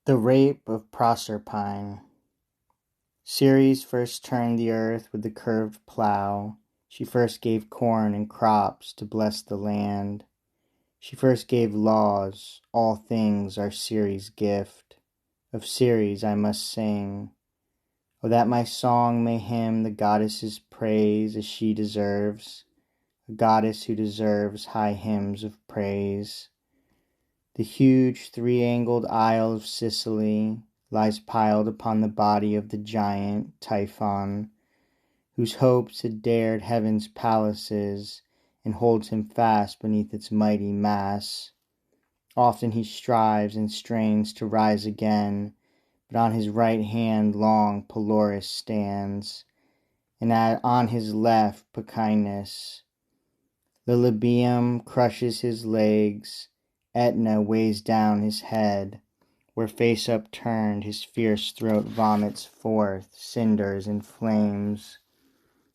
The Rape of Proserpine. Ceres first turned the earth with the curved plough. She first gave corn and crops to bless the land. She first gave laws. All things are Ceres' gift. Of Ceres I must sing. Oh, that my song may hymn the goddess's praise as she deserves, a goddess who deserves high hymns of praise. The huge three-angled isle of Sicily lies piled upon the body of the giant Typhon, whose hopes had dared heaven's palaces, and holds him fast beneath its mighty mass. Often he strives and strains to rise again, but on his right hand long Pelorus stands, and on his left Pachynus. Lilybaeum crushes his legs, Aetna weighs down his head, where face upturned his fierce throat vomits forth cinders and flames.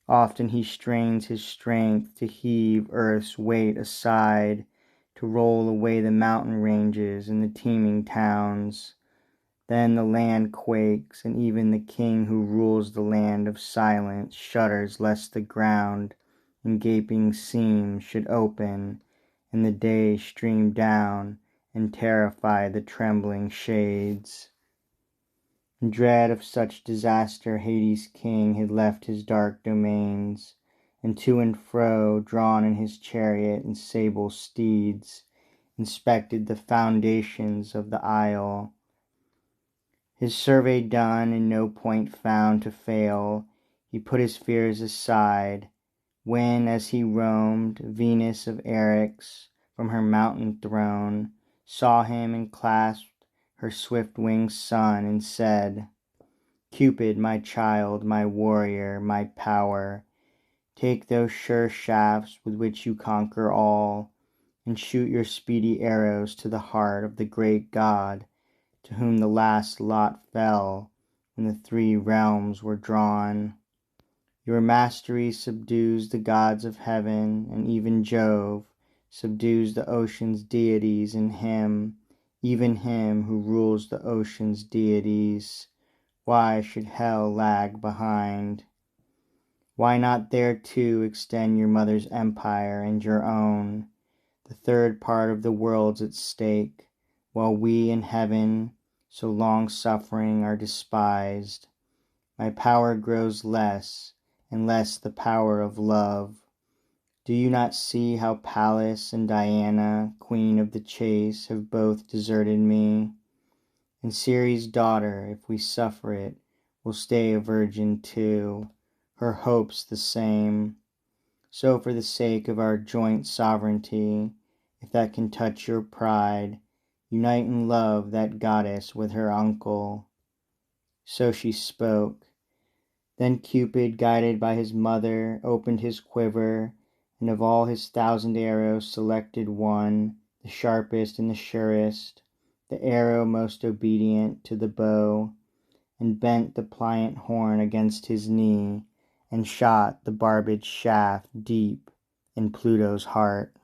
Often he strains his strength to heave earth's weight aside, to roll away the mountain ranges and the teeming towns. Then the land quakes, and even the king who rules the land of silence shudders lest the ground in gaping seams should open, and the day stream down and terrify the trembling shades. In dread of such disaster Hades' king had left his dark domains, and to and fro, drawn in his chariot and sable steeds, inspected the foundations of the isle. His survey done and no point found to fail, he put his fears aside, when as he roamed, Venus of Eryx from her mountain throne saw him and clasped her swift-winged son and said, Cupid, my child, my warrior, my power, take those sure shafts with which you conquer all, and shoot your speedy arrows to the heart of the great god, to whom the last lot fell when the three realms were drawn. Your mastery subdues the gods of heaven, and even Jove subdues the ocean's deities in him, even him who rules the ocean's deities. Why should hell lag behind? Why not there too extend your mother's empire and your own? The third part of the world's at stake, while we in heaven, so long suffering, are despised. My power grows less, and less the power of love. Do you not see how Pallas and Diana, queen of the chase, have both deserted me? And Ceres' daughter, if we suffer it, will stay a virgin too, her hopes the same. So for the sake of our joint sovereignty, if that can touch your pride, unite in love that goddess with her uncle. So she spoke. Then Cupid, guided by his mother, opened his quiver, and of all his 1,000 arrows selected one, the sharpest and the surest, the arrow most obedient to the bow, and bent the pliant horn against his knee, and shot the barbed shaft deep in Pluto's heart.